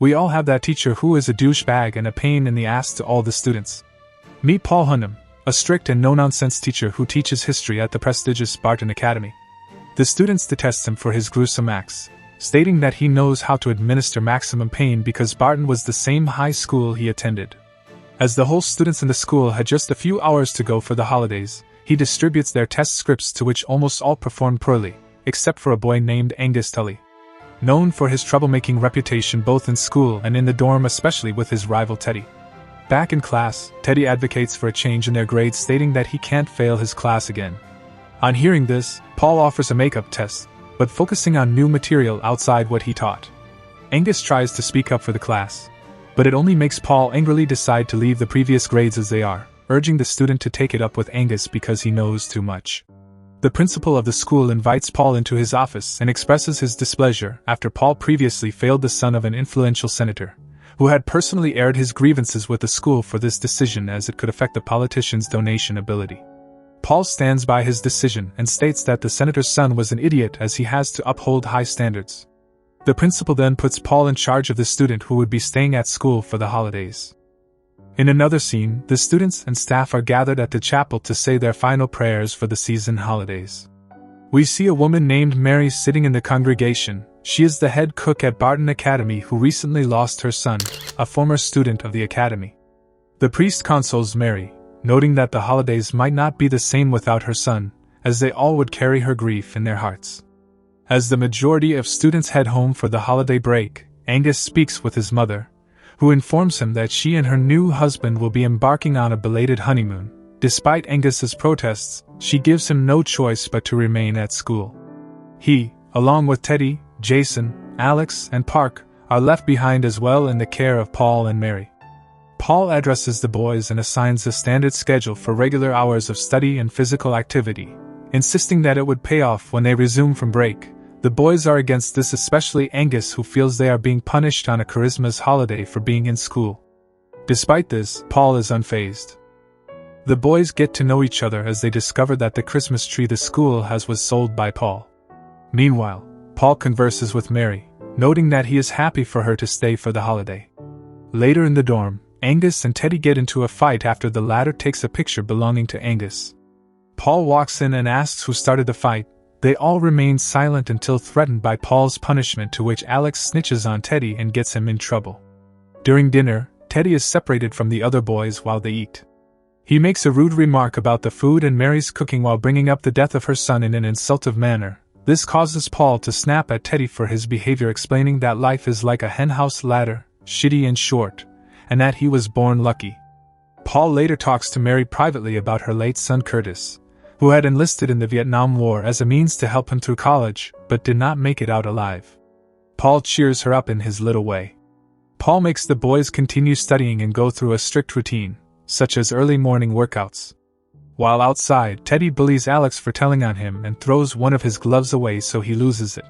We all have that teacher who is a douchebag and a pain in the ass to all the students. Meet Paul Hunnam, a strict and no-nonsense teacher who teaches history at the prestigious Barton Academy. The students detest him for his gruesome acts, stating that he knows how to administer maximum pain because Barton was the same high school he attended. As the whole students in the school had just a few hours to go for the holidays, he distributes their test scripts to which almost all performed poorly, except for a boy named Angus Tully. Known for his troublemaking reputation both in school and in the dorm, especially with his rival Teddy. Back in class, Teddy advocates for a change in their grades, stating that he can't fail his class again. On hearing this, Paul offers a makeup test, but focusing on new material outside what he taught. Angus tries to speak up for the class, but it only makes Paul angrily decide to leave the previous grades as they are, urging the student to take it up with Angus because he knows too much. The principal of the school invites Paul into his office and expresses his displeasure after Paul previously failed the son of an influential senator, who had personally aired his grievances with the school for this decision as it could affect the politician's donation ability. Paul stands by his decision and states that the senator's son was an idiot as he has to uphold high standards. The principal then puts Paul in charge of the student who would be staying at school for the holidays. In another scene, the students and staff are gathered at the chapel to say their final prayers for the season holidays. We see a woman named Mary sitting in the congregation. She is the head cook at Barton Academy who recently lost her son, a former student of the academy. The priest consoles Mary, noting that the holidays might not be the same without her son, as they all would carry her grief in their hearts. As the majority of students head home for the holiday break, Angus speaks with his mother, who informs him that she and her new husband will be embarking on a belated honeymoon. Despite Angus's protests, she gives him no choice but to remain at school. He, along with Teddy, Jason, Alex, and Park, are left behind as well in the care of Paul and Mary. Paul addresses the boys and assigns a standard schedule for regular hours of study and physical activity, insisting that it would pay off when they resume from break. The boys are against this, especially Angus, who feels they are being punished on a Christmas holiday for being in school. Despite this, Paul is unfazed. The boys get to know each other as they discover that the Christmas tree the school has was sold by Paul. Meanwhile, Paul converses with Mary, noting that he is happy for her to stay for the holiday. Later in the dorm, Angus and Teddy get into a fight after the latter takes a picture belonging to Angus. Paul walks in and asks who started the fight. They all remain silent until threatened by Paul's punishment, to which Alex snitches on Teddy and gets him in trouble. During dinner, Teddy is separated from the other boys while they eat. He makes a rude remark about the food and Mary's cooking while bringing up the death of her son in an insultive manner. This causes Paul to snap at Teddy for his behavior, explaining that life is like a henhouse ladder, shitty and short, and that he was born lucky. Paul later talks to Mary privately about her late son Curtis, who had enlisted in the Vietnam War as a means to help him through college, but did not make it out alive. Paul cheers her up in his little way. Paul makes the boys continue studying and go through a strict routine, such as early morning workouts. While outside, Teddy bullies Alex for telling on him and throws one of his gloves away so he loses it.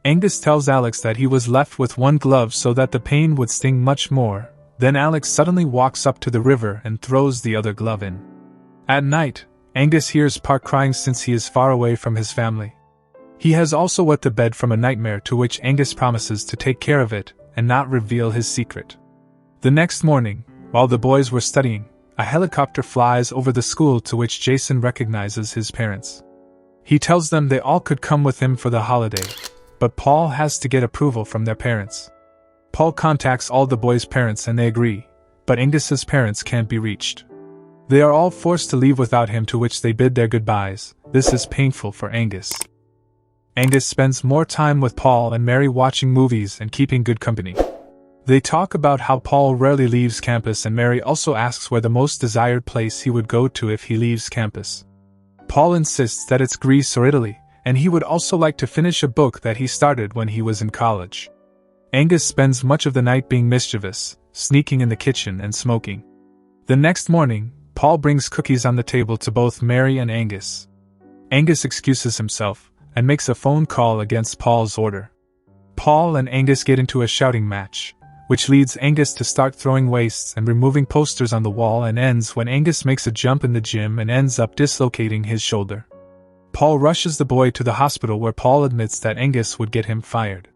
Angus tells Alex that he was left with one glove so that the pain would sting much more. Then Alex suddenly walks up to the river and throws the other glove in. At night, Angus hears Park crying since he is far away from his family. He has also wet the bed from a nightmare, to which Angus promises to take care of it and not reveal his secret. The next morning, while the boys were studying, a helicopter flies over the school, to which Jason recognizes his parents. He tells them they all could come with him for the holiday, but Paul has to get approval from their parents. Paul contacts all the boys' parents and they agree, but Angus's parents can't be reached. They are all forced to leave without him, to which they bid their goodbyes. This is painful for Angus. Angus spends more time with Paul and Mary watching movies and keeping good company. They talk about how Paul rarely leaves campus, and Mary also asks where the most desired place he would go to if he leaves campus. Paul insists that it's Greece or Italy, and he would also like to finish a book that he started when he was in college. Angus spends much of the night being mischievous, sneaking in the kitchen and smoking. The next morning, Paul brings cookies on the table to both Mary and Angus. Angus excuses himself and makes a phone call against Paul's order. Paul and Angus get into a shouting match, which leads Angus to start throwing wastes and removing posters on the wall, and ends when Angus makes a jump in the gym and ends up dislocating his shoulder. Paul rushes the boy to the hospital, where Paul admits that Angus would get him fired.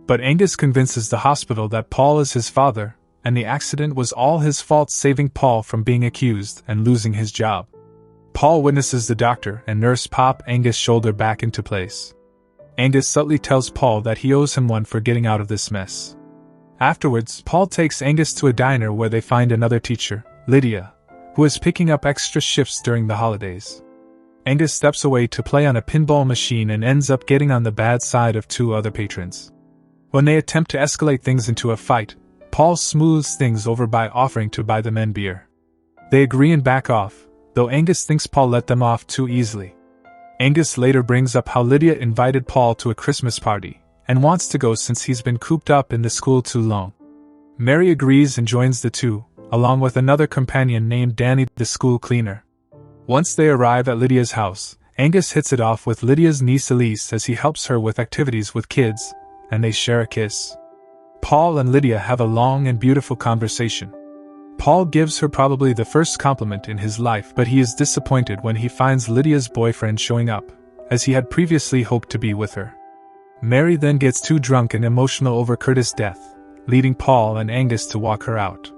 But Angus convinces the hospital that Paul is his father, and the accident was all his fault, saving Paul from being accused and losing his job. Paul witnesses the doctor and nurse pop Angus' shoulder back into place. Angus subtly tells Paul that he owes him one for getting out of this mess. Afterwards, Paul takes Angus to a diner where they find another teacher, Lydia, who is picking up extra shifts during the holidays. Angus steps away to play on a pinball machine and ends up getting on the bad side of 2 other patrons. When they attempt to escalate things into a fight, Paul smooths things over by offering to buy the men beer. They agree and back off, though Angus thinks Paul let them off too easily. Angus later brings up how Lydia invited Paul to a Christmas party, and wants to go since he's been cooped up in the school too long. Mary agrees and joins the two, along with another companion named Danny, the school cleaner. Once they arrive at Lydia's house, Angus hits it off with Lydia's niece Elise as he helps her with activities with kids, and they share a kiss. Paul and Lydia have a long and beautiful conversation. Paul gives her probably the first compliment in his life, but he is disappointed when he finds Lydia's boyfriend showing up, as he had previously hoped to be with her. Mary then gets too drunk and emotional over Curtis' death, leading Paul and Angus to walk her out.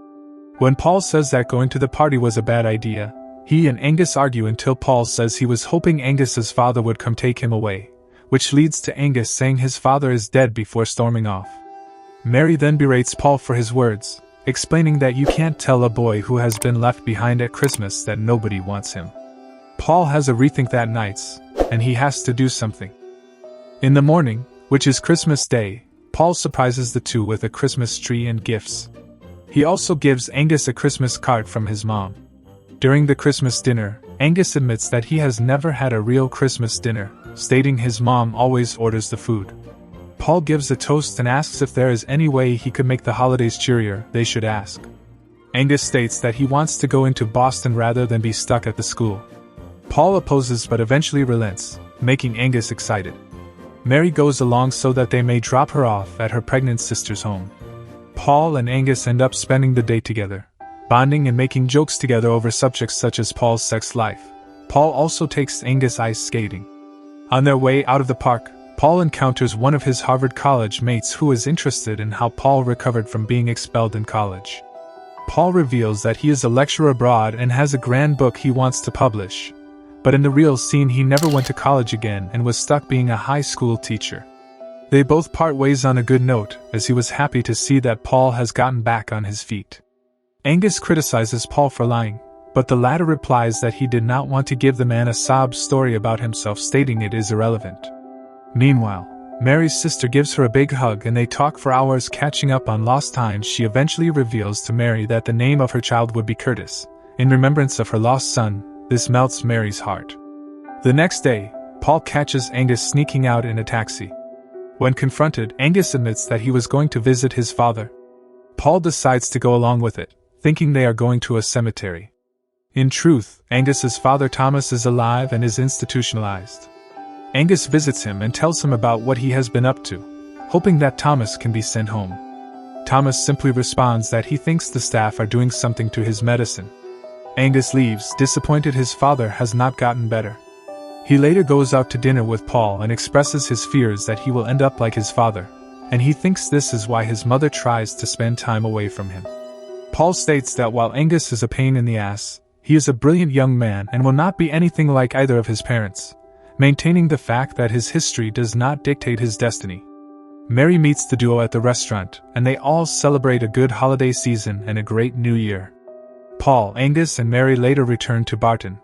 When Paul says that going to the party was a bad idea, he and Angus argue until Paul says he was hoping Angus's father would come take him away, which leads to Angus saying his father is dead before storming off. Mary then berates Paul for his words, explaining that you can't tell a boy who has been left behind at Christmas that nobody wants him. Paul has a rethink that night, and he has to do something. In the morning, which is Christmas Day, Paul surprises the two with a Christmas tree and gifts. He also gives Angus a Christmas card from his mom. During the Christmas dinner, Angus admits that he has never had a real Christmas dinner, stating his mom always orders the food. Paul gives a toast and asks if there is any way he could make the holidays cheerier. They should ask. Angus states that he wants to go into Boston rather than be stuck at the school. Paul opposes but eventually relents, making Angus excited. Mary goes along so that they may drop her off at her pregnant sister's home. Paul and Angus end up spending the day together, bonding and making jokes together over subjects such as Paul's sex life. Paul also takes Angus ice skating. On their way out of the park, Paul encounters one of his Harvard College mates who is interested in how Paul recovered from being expelled in college. Paul reveals that he is a lecturer abroad and has a grand book he wants to publish, but in the real scene he never went to college again and was stuck being a high school teacher. They both part ways on a good note, as he was happy to see that Paul has gotten back on his feet. Angus criticizes Paul for lying, but the latter replies that he did not want to give the man a sob story about himself, stating it is irrelevant. Meanwhile, Mary's sister gives her a big hug and they talk for hours, catching up on lost time. She eventually reveals to Mary that the name of her child would be Curtis, in remembrance of her lost son. This melts Mary's heart. The next day, Paul catches Angus sneaking out in a taxi. When confronted, Angus admits that he was going to visit his father. Paul decides to go along with it, thinking they are going to a cemetery. In truth, Angus's father Thomas is alive and is institutionalized. Angus visits him and tells him about what he has been up to, hoping that Thomas can be sent home. Thomas simply responds that he thinks the staff are doing something to his medicine. Angus leaves, disappointed his father has not gotten better. He later goes out to dinner with Paul and expresses his fears that he will end up like his father, and he thinks this is why his mother tries to spend time away from him. Paul states that while Angus is a pain in the ass, he is a brilliant young man and will not be anything like either of his parents, maintaining the fact that his history does not dictate his destiny. Mary meets the duo at the restaurant, and they all celebrate a good holiday season and a great new year. Paul, Angus, and Mary later return to Barton.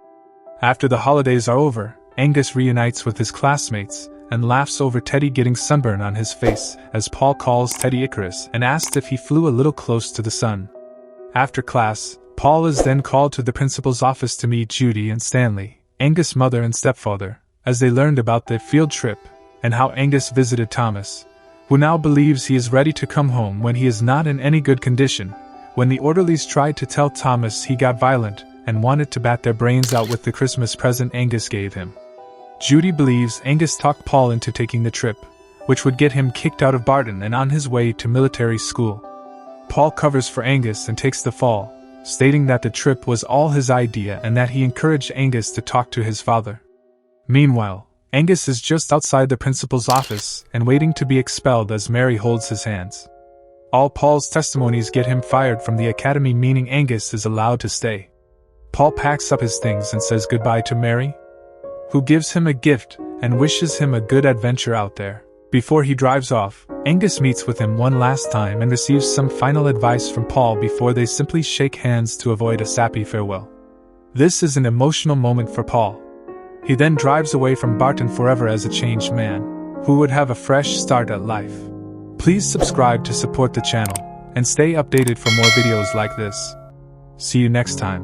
After the holidays are over, Angus reunites with his classmates and laughs over Teddy getting sunburn on his face, as Paul calls Teddy Icarus and asks if he flew a little close to the sun. After class, Paul is then called to the principal's office to meet Judy and Stanley, Angus' mother and stepfather, as they learned about the field trip and how Angus visited Thomas, who now believes he is ready to come home when he is not in any good condition. When the orderlies tried to tell Thomas, he got violent and wanted to bat their brains out with the Christmas present Angus gave him. Judy believes Angus talked Paul into taking the trip, which would get him kicked out of Barton and on his way to military school. Paul covers for Angus and takes the fall, stating that the trip was all his idea and that he encouraged Angus to talk to his father. Meanwhile, Angus is just outside the principal's office and waiting to be expelled as Mary holds his hands. All Paul's testimonies get him fired from the academy, meaning Angus is allowed to stay. Paul packs up his things and says goodbye to Mary, who gives him a gift and wishes him a good adventure out there. Before he drives off, Angus meets with him one last time and receives some final advice from Paul before they simply shake hands to avoid a sappy farewell. This is an emotional moment for Paul. He then drives away from Barton forever as a changed man, who would have a fresh start at life. Please subscribe to support the channel, and stay updated for more videos like this. See you next time.